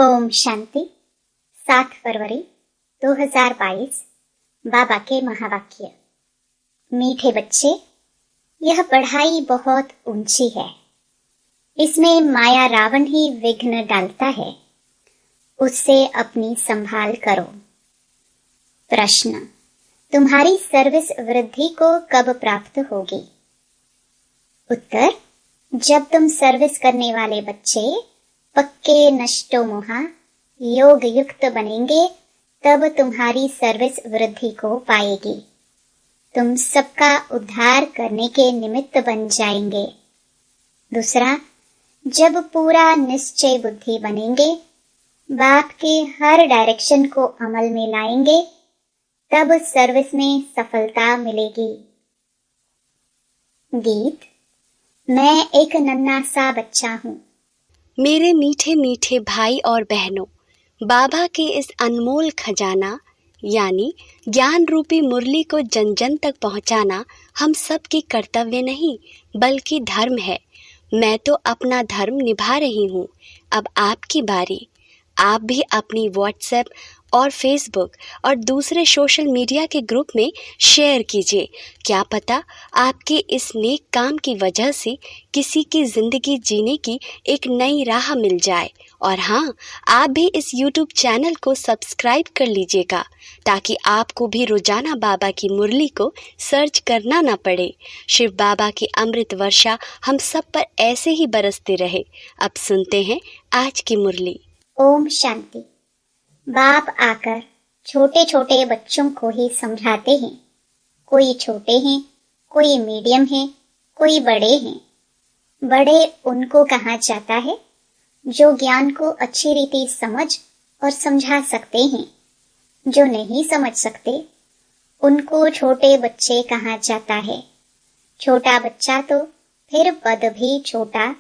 ओम शांति। 7 फरवरी 2022। बाबा के महावाक्य। मीठे बच्चे, यह पढ़ाई बहुत ऊंची है। इसमें माया रावण ही विघ्न डालता है। उससे अपनी संभाल करो। प्रश्न: तुम्हारी सर्विस वृद्धि को कब प्राप्त होगी? उत्तर: जब तुम सर्विस करने वाले बच्चे पक्के नष्टो मोहा योग युक्त बनेंगे, तब तुम्हारी सर्विस वृद्धि को पाएगी। तुम सबका उद्धार करने के निमित्त बन जाएंगे। दूसरा, जब पूरा निश्चय बुद्धि बनेंगे, बाप के हर डायरेक्शन को अमल में लाएंगे, तब सर्विस में सफलता मिलेगी। गीत। मैं एक नन्हा सा बच्चा हूँ। मेरे मीठे मीठे भाई और बहनों, बाबा के इस अनमोल खजाना यानी ज्ञान रूपी मुरली को जन जन तक पहुंचाना हम सब की कर्तव्य नहीं बल्कि धर्म है। मैं तो अपना धर्म निभा रही हूँ। अब आपकी बारी। आप भी अपनी व्हाट्सएप और फेसबुक और दूसरे सोशल मीडिया के ग्रुप में शेयर कीजिए। क्या पता आपके इस नेक काम की वजह से किसी की ज़िंदगी जीने की एक नई राह मिल जाए। और हाँ, आप भी इस YouTube चैनल को सब्सक्राइब कर लीजिएगा ताकि आपको भी रोजाना बाबा की मुरली को सर्च करना ना पड़े। शिव बाबा की अमृत वर्षा हम सब पर ऐसे ही बरसते रहे। अब सुनते हैं आज की मुरली। ओम शांति। बाप आकर छोटे छोटे बच्चों को ही समझाते हैं। कोई छोटे हैं, कोई मीडियम हैं, कोई बड़े हैं। बड़े उनको कहा जाता है जो ज्ञान को अच्छी रीति समझ और समझा सकते हैं। जो नहीं समझ सकते उनको छोटे बच्चे कहा जाता है। छोटा बच्चा तो फिर पद भी छोटा।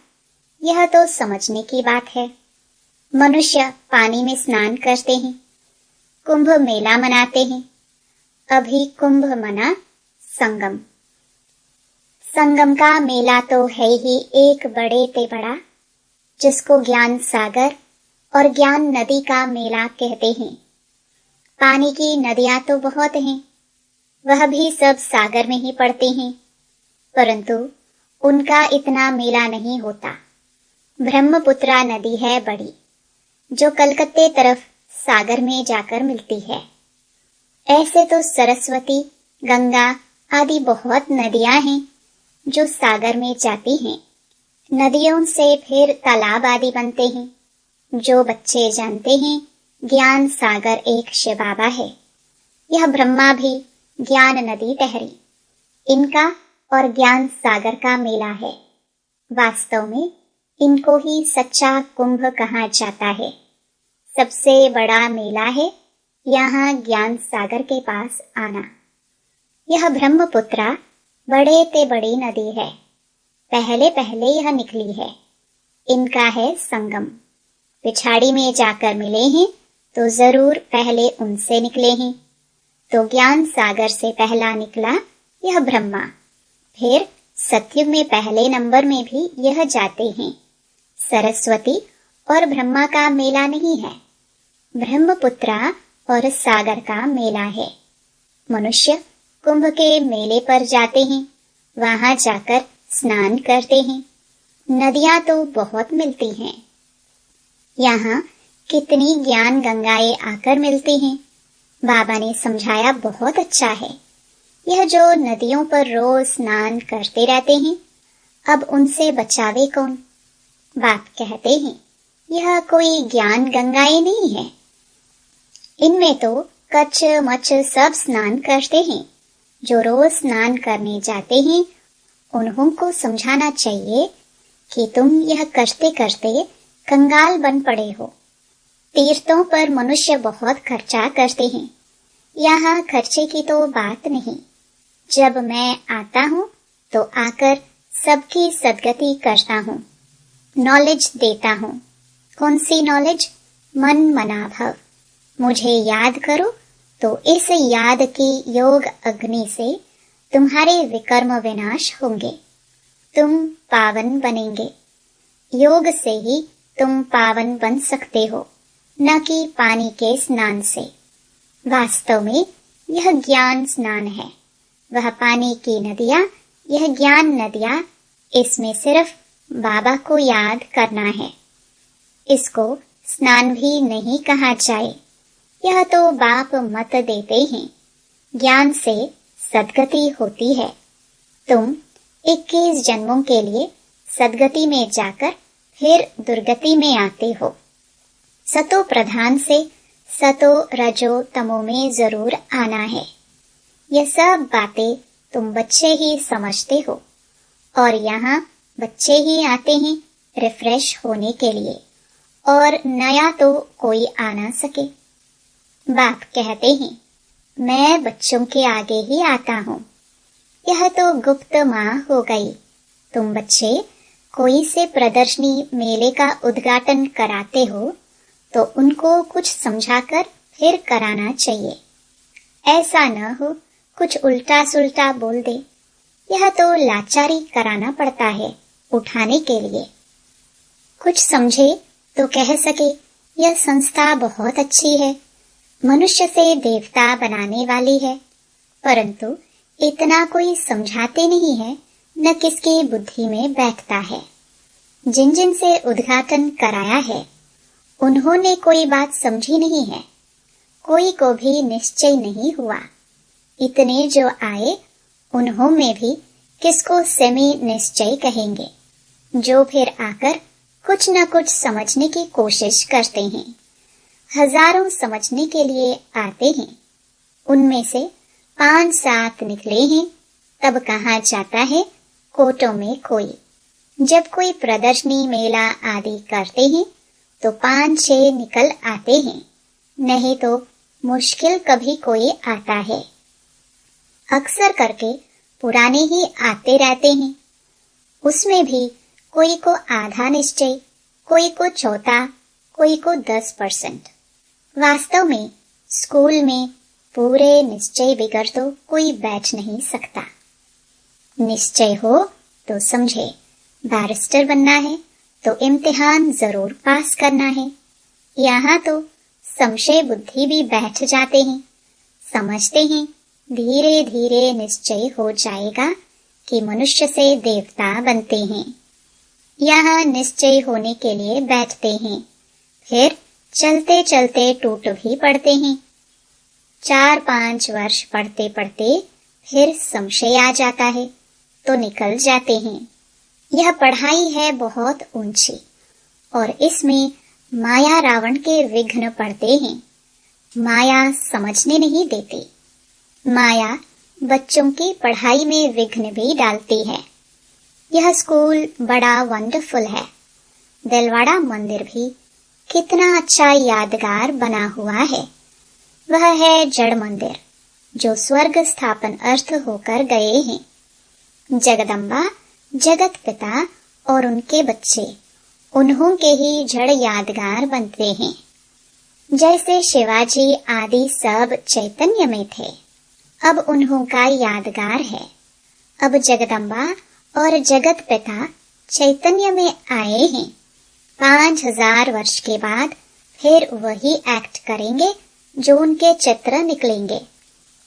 यह तो समझने की बात है। मनुष्य पानी में स्नान करते हैं, कुंभ मेला मनाते हैं। अभी कुंभ मना संगम। संगम का मेला तो है ही एक बड़े ते बड़ा, जिसको ज्ञान सागर और ज्ञान नदी का मेला कहते हैं। पानी की नदियां तो बहुत हैं, वह भी सब सागर में ही पड़ते हैं, परंतु उनका इतना मेला नहीं होता। ब्रह्मपुत्रा नदी है बड़ी, जो कलकत्ते तरफ सागर में जाकर मिलती है। ऐसे तो सरस्वती, गंगा आदि बहुत नदियां हैं जो सागर में जाती हैं। नदियों से फिर तालाब आदि बनते हैं। जो बच्चे जानते हैं ज्ञान सागर एक शिव बाबा है। यह ब्रह्मा भी ज्ञान नदी ठहरी। इनका और ज्ञान सागर का मेला है। वास्तव में इनको ही सच्चा कुंभ कहा जाता है। सबसे बड़ा मेला है यहाँ ज्ञान सागर के पास आना। यह ब्रह्मपुत्रा बड़े ते बड़ी नदी है। पहले पहले यह निकली है। इनका है संगम। पिछाड़ी में जाकर मिले हैं तो जरूर पहले उनसे निकले हैं। तो ज्ञान सागर से पहला निकला यह ब्रह्मा। फिर सतयुग में पहले नंबर में भी यह जाते हैं। सरस्वती और ब्रह्मा का मेला नहीं है, ब्रह्मपुत्रा और सागर का मेला है। मनुष्य कुंभ के मेले पर जाते हैं, वहां जाकर स्नान करते हैं। नदियां तो बहुत मिलती हैं। यहाँ कितनी ज्ञान गंगाएं आकर मिलती हैं। बाबा ने समझाया बहुत अच्छा है। यह जो नदियों पर रोज स्नान करते रहते हैं, अब उनसे बचावे कौन? बाप कहते हैं यह कोई ज्ञान गंगाएं नहीं है। इनमें तो कच्छ मच्छ सब स्नान करते हैं। जो रोज स्नान करने जाते हैं उन्हों को समझाना चाहिए कि तुम यह करते करते कंगाल बन पड़े हो। तीर्थों पर मनुष्य बहुत खर्चा करते हैं। यहाँ खर्चे की तो बात नहीं। जब मैं आता हूँ तो आकर सबकी सदगति करता हूँ, नॉलेज देता हूँ। कौन सी नॉलेज? मन मना भव। मुझे याद करो तो इस याद की योग अग्नि से तुम्हारे विकर्म विनाश होंगे। तुम पावन बनेंगे। योग से ही तुम पावन बन सकते हो। न कि पानी के स्नान से। वास्तव में यह ज्ञान स्नान है। वह पानी की नदियाँ, यह ज्ञान नदियाँ, इसमें सिर्फ बाबा को याद करना है। इसको स्नान भी नहीं कहा जाए, यह तो बाप मत देते हैं। ज्ञान से सद्गति होती है। तुम 21 जन्मों के लिए सद्गति में जाकर फिर दुर्गति में आते हो। सतो प्रधान से सतो रजो तमो में जरूर आना है। यह सब बातें तुम बच्चे ही समझते हो और यहाँ बच्चे ही आते हैं रिफ्रेश होने के लिए, और नया तो कोई आ ना सके। बाप कहते हैं, मैं बच्चों के आगे ही आता हूँ। यह तो गुप्त माँ हो गई। तुम बच्चे कोई से प्रदर्शनी मेले का उद्घाटन कराते हो तो उनको कुछ समझाकर फिर कराना चाहिए। ऐसा न हो कुछ उल्टा सुल्टा बोल दे। यह तो लाचारी कराना पड़ता है उठाने के लिए। कुछ समझे तो कह सके, यह संस्था बहुत अच्छी है, मनुष्य से देवता बनाने वाली है। परंतु इतना कोई समझाते नहीं है, न किसकी बुद्धि में बैठता है। जिन जिन से उद्घाटन कराया है उन्होंने कोई बात समझी नहीं है। कोई को भी निश्चय नहीं हुआ। इतने जो आए उन्होंने भी किसको सेमी निश्चय कहेंगे, जो फिर आकर कुछ न कुछ समझने की कोशिश करते हैं। हजारों समझने के लिए आते हैं, उनमें से 5-7 निकले हैं, तब कहा जाता है कोटों में कोई। जब कोई प्रदर्शनी मेला आदि करते हैं तो 5-6 निकल आते हैं, नहीं तो मुश्किल कभी कोई आता है। अक्सर करके पुराने ही आते रहते हैं। उसमें भी कोई को आधा निश्चय, कोई को चौथा, कोई को 10%। वास्तव में स्कूल में पूरे निश्चय बिगड़ तो कोई बैठ नहीं सकता। निश्चय हो तो समझे, बैरिस्टर बनना है तो इम्तिहान जरूर पास करना है। यहाँ तो संशय बुद्धि भी बैठ जाते हैं। समझते हैं धीरे धीरे निश्चय हो जाएगा कि मनुष्य से देवता बनते हैं। यहाँ निश्चय होने के लिए बैठते हैं, फिर चलते चलते टूट भी पड़ते हैं। 4-5 वर्ष पढ़ते पढ़ते फिर संशय आ जाता है तो निकल जाते हैं। यह पढ़ाई है बहुत ऊंची और इसमें माया रावण के विघ्न पड़ते हैं। माया समझने नहीं देती। माया बच्चों की पढ़ाई में विघ्न भी डालती है। यह स्कूल बड़ा वंडरफुल है। दिलवाड़ा मंदिर भी कितना अच्छा यादगार बना हुआ है। वह है जड़ मंदिर जो स्वर्ग स्थापन अर्थ होकर गए हैं। जगदम्बा, जगत पिता और उनके बच्चे, उन्हों के ही जड़ यादगार बनते हैं। जैसे शिवाजी आदि सब चैतन्य में थे, अब उन्हों का यादगार है। अब जगदम्बा और जगत पिता चैतन्य में आए हैं। 5000 वर्ष के बाद फिर वही एक्ट करेंगे जो उनके चित्र निकलेंगे।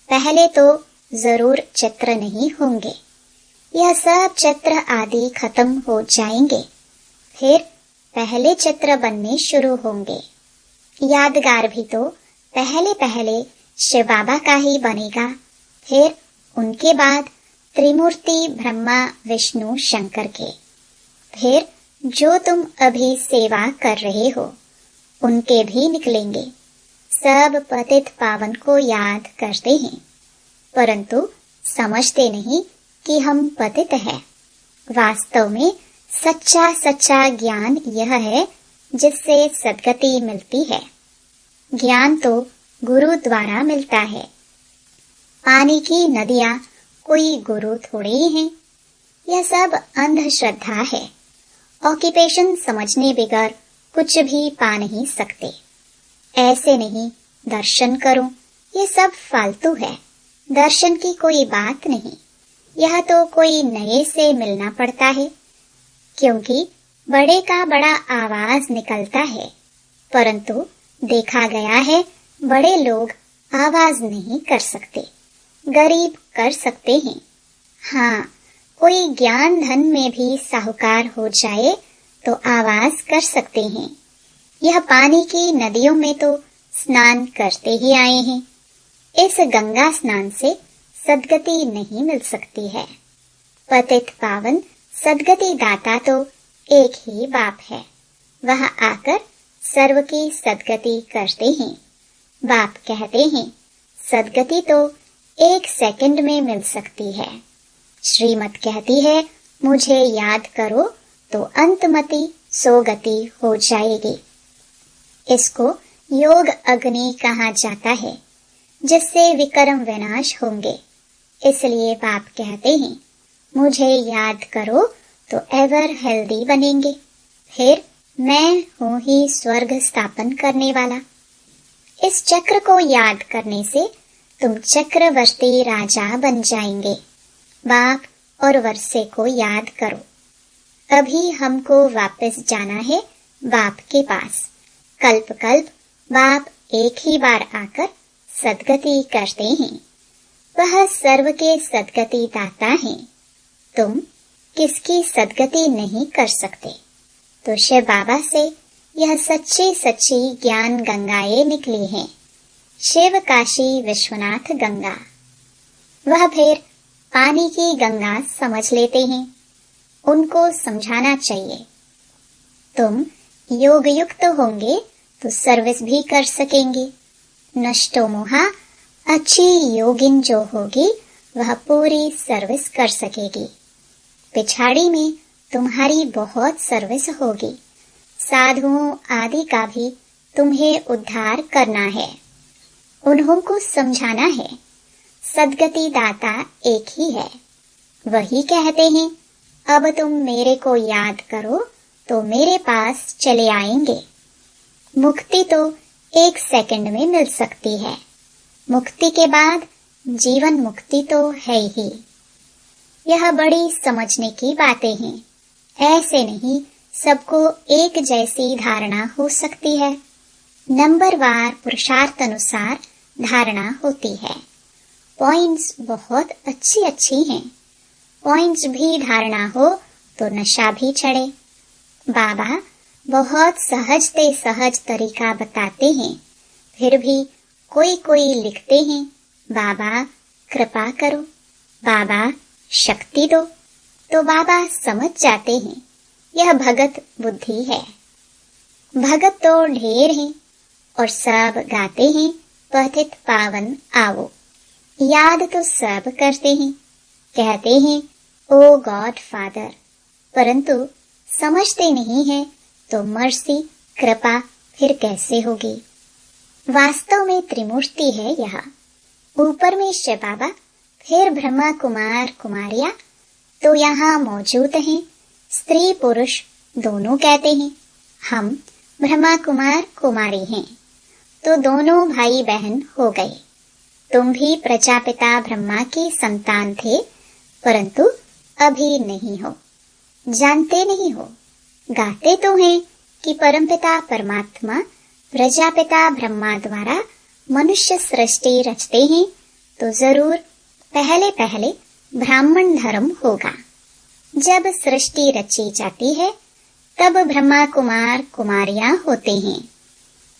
पहले तो जरूर चित्र नहीं होंगे। यह सब चित्र आदि खत्म हो जाएंगे, फिर पहले चित्र बनने शुरू होंगे। यादगार भी तो पहले पहले शिव बाबा का ही बनेगा, फिर उनके बाद त्रिमूर्ति ब्रह्मा विष्णु शंकर के, फिर जो तुम अभी सेवा कर रहे हो उनके भी निकलेंगे। सब पतित पावन को याद करते हैं, परंतु समझते नहीं कि हम पतित हैं। वास्तव में सच्चा सच्चा ज्ञान यह है जिससे सद्गति मिलती है। ज्ञान तो गुरु द्वारा मिलता है। पानी की नदियाँ कोई गुरु थोड़े ही हैं। यह सब अंधश्रद्धा है। ऑक्यूपेशन समझने बगैर कुछ भी पा नहीं सकते। ऐसे नहीं दर्शन करो, ये सब फालतू है। दर्शन की कोई बात नहीं। यह तो कोई नए से मिलना पड़ता है, क्योंकि बड़े का बड़ा आवाज निकलता है, परंतु देखा गया है बड़े लोग आवाज नहीं कर सकते, गरीब कर सकते हैं। हाँ, कोई ज्ञान धन में भी साहूकार हो जाए तो आवाज कर सकते हैं। यह पानी की नदियों में तो स्नान करते ही आए हैं। इस गंगा स्नान से सद्गति नहीं मिल सकती है। पतित पावन सद्गति दाता तो एक ही बाप है। वह आकर सर्व की सद्गति करते हैं। बाप कहते हैं, सद्गति तो 1 सेकंड में मिल सकती है। श्रीमत कहती है, मुझे याद करो तो अंतमति सोगति हो जाएगी। इसको योग अग्नि कहा जाता है, जिससे विकर्म विनाश होंगे। इसलिए बाप कहते हैं, मुझे याद करो तो एवर हेल्दी बनेंगे। फिर मैं हूँ ही स्वर्ग स्थापन करने वाला। इस चक्र को याद करने से तुम चक्रवर्ती राजा बन जाएंगे। बाप और वर्षे को याद करो। अभी हमको वापस जाना है बाप के पास। कल्प कल्प बाप एक ही बार आकर सद्गति करते हैं। वह सर्व के सद्गति दाता हैं। तुम किसकी सद्गति नहीं कर सकते। तो शिव बाबा से यह सच्ची सच्ची ज्ञान गंगाएं निकली हैं। शिव काशी विश्वनाथ गंगा। वह फिर पानी की गंगा समझ लेते हैं। उनको समझाना चाहिए। तुम योग युक्त होंगे तो सर्विस भी कर सकेंगे। नष्टो मोहा, अच्छी योगिन जो होगी वह पूरी सर्विस कर सकेगी। पिछाड़ी में तुम्हारी बहुत सर्विस होगी। साधुओं आदि का भी तुम्हें उद्धार करना है। उन्हों को समझाना है। सद्गति दाता एक ही है। वही कहते हैं, अब तुम मेरे को याद करो तो मेरे पास चले आएंगे। मुक्ति तो 1 सेकंड में मिल सकती है। मुक्ति के बाद जीवन मुक्ति तो है ही। यह बड़ी समझने की बातें हैं। ऐसे नहीं सबको एक जैसी धारणा हो सकती है। नंबरवार पुरुषार्थ अनुसार धारणा होती है। पॉइंट्स बहुत अच्छी हैं। पॉइंट्स भी धारणा हो तो नशा भी चढ़े। बाबा बहुत सहज तरीका बताते हैं। फिर भी कोई लिखते हैं, बाबा कृपा करो, बाबा शक्ति दो। तो बाबा समझ जाते हैं यह भगत बुद्धि है। भगत तो ढेर हैं और सब गाते हैं, पतित पावन आओ। याद तो सब करते हैं, कहते हैं ओ गॉड फादर, परंतु समझते नहीं है तो मर्सी कृपा फिर कैसे होगी। वास्तव में त्रिमूर्ति है यह। ऊपर में शिव बाबा, फिर ब्रह्मा कुमार कुमारियां तो यहाँ मौजूद हैं। स्त्री पुरुष दोनों कहते हैं। हम ब्रह्मा कुमार कुमारी हैं तो दोनों भाई बहन हो गए। तुम भी प्रजापिता ब्रह्मा की संतान थे, परंतु अभी नहीं हो, जानते नहीं हो। गाते तो हैं कि परमपिता परमात्मा प्रजापिता ब्रह्मा द्वारा मनुष्य सृष्टि रचते हैं, तो जरूर पहले ब्राह्मण धर्म होगा। जब सृष्टि रची जाती है तब ब्रह्मा कुमार कुमारियां होते हैं।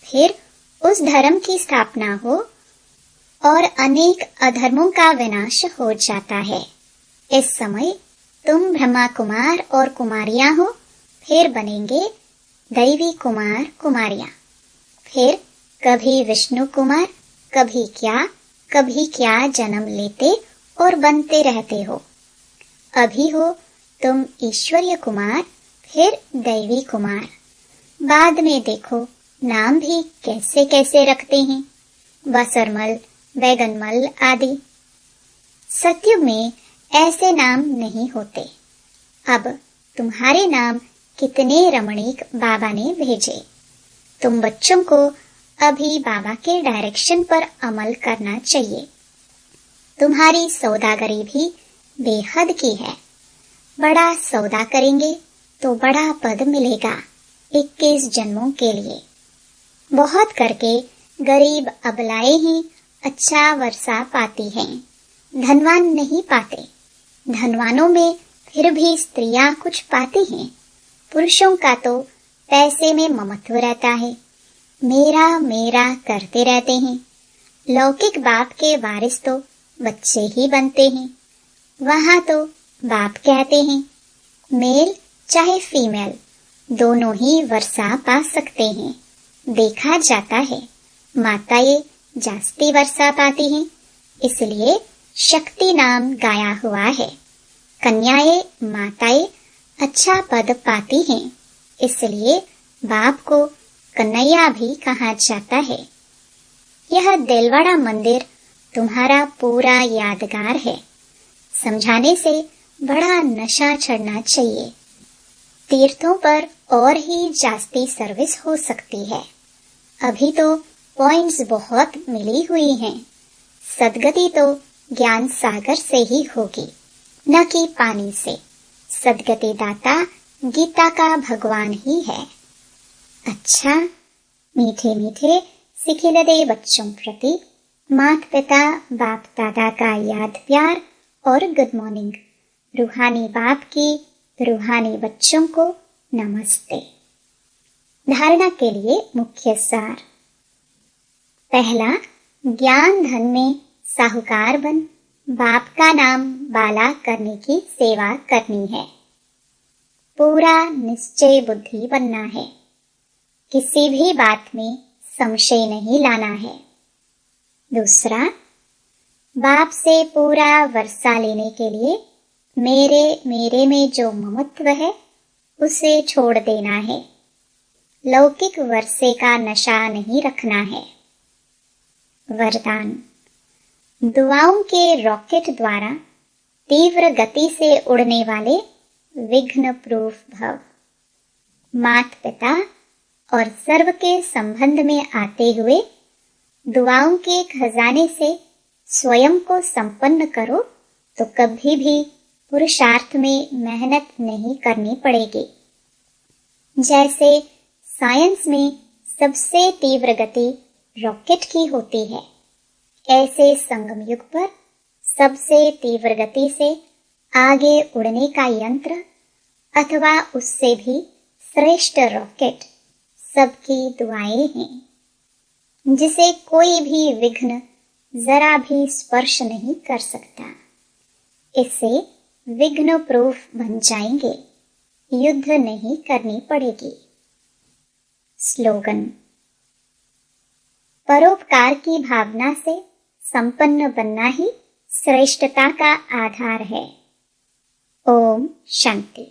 फिर उस धर्म की स्थापना हो और अनेक अधर्मों का विनाश हो जाता है। इस समय तुम ब्रह्मा कुमार और कुमारियां हो, फिर बनेंगे दैवी कुमार कुमारियां। फिर कभी विष्णु कुमार, कभी क्या जन्म लेते और बनते रहते हो। अभी हो तुम ईश्वरीय कुमार, फिर दैवी कुमार। बाद में देखो नाम भी कैसे कैसे रखते हैं, बसरमल, बैगनमल आदि। सतयुग में ऐसे नाम नहीं होते। अब तुम्हारे नाम कितने रमणीक बाबा ने भेजे। तुम बच्चों को अभी बाबा के डायरेक्शन पर अमल करना चाहिए। तुम्हारी सौदागरी भी बेहद की है। बड़ा सौदा करेंगे तो बड़ा पद मिलेगा 21 जन्मों के लिए। बहुत करके गरीब अबलाएं ही अच्छा वर्षा पाती हैं, धनवान नहीं पाते। धनवानों में फिर भी स्त्रियां कुछ पाती हैं। पुरुषों का तो पैसे में ममत्व रहता है, मेरा मेरा करते रहते हैं। लौकिक बाप के वारिस तो बच्चे ही बनते हैं। वहां तो बाप कहते हैं, मेल चाहे फीमेल दोनों ही वर्षा पा सकते हैं। देखा जाता है माताएं जास्ती वर्षा पाती हैं, इसलिए शक्ति नाम गाया हुआ है। कन्याएं माताएं अच्छा पद पाती हैं, इसलिए बाप को कन्हैया भी कहा जाता है। यह दिलवाड़ा मंदिर तुम्हारा पूरा यादगार है। समझाने से बड़ा नशा चढ़ना चाहिए। तीर्थों पर और ही जास्ती सर्विस हो सकती है। अभी तो पॉइंट्स बहुत मिली हुई हैं। सदगति तो ज्ञान सागर से ही होगी, न कि पानी से। सदगति दाता गीता का भगवान ही है। अच्छा, मीठे मीठे सिखिलदे बच्चों प्रति माता पिता बाप दादा का याद प्यार और गुड मॉर्निंग। रूहानी बाप की रूहानी बच्चों को नमस्ते। धारणा के लिए मुख्य सार। पहला, ज्ञान धन में साहूकार बन बाप का नाम बाला करने की सेवा करनी है। पूरा निश्चय बुद्धि बनना है। किसी भी बात में संशय नहीं लाना है। दूसरा, बाप से पूरा वर्षा लेने के लिए मेरे में जो ममत्व है उसे छोड़ देना है। लौकिक वर्षे का नशा नहीं रखना है। वरदान। दुआओं के रॉकेट द्वारा तीव्र गति से उड़ने वाले विघ्न प्रूफ भव। माता पिता और सर्व के संबंध में आते हुए दुआओं के खजाने से स्वयं को संपन्न करो तो कभी भी पुरुषार्थ में मेहनत नहीं करनी पड़ेगी। जैसे साइंस में सबसे तीव्र गति रॉकेट की होती है, ऐसे संगम युग पर सबसे तीव्र गति से आगे उड़ने का यंत्र अथवा उससे भी श्रेष्ठ रॉकेट सबकी दुआएं हैं, जिसे कोई भी विघ्न जरा भी स्पर्श नहीं कर सकता। इससे विघ्न प्रूफ बन जाएंगे, युद्ध नहीं करनी पड़ेगी। स्लोगन। परोपकार की भावना से संपन्न बनना ही श्रेष्ठता का आधार है। ओम शांति।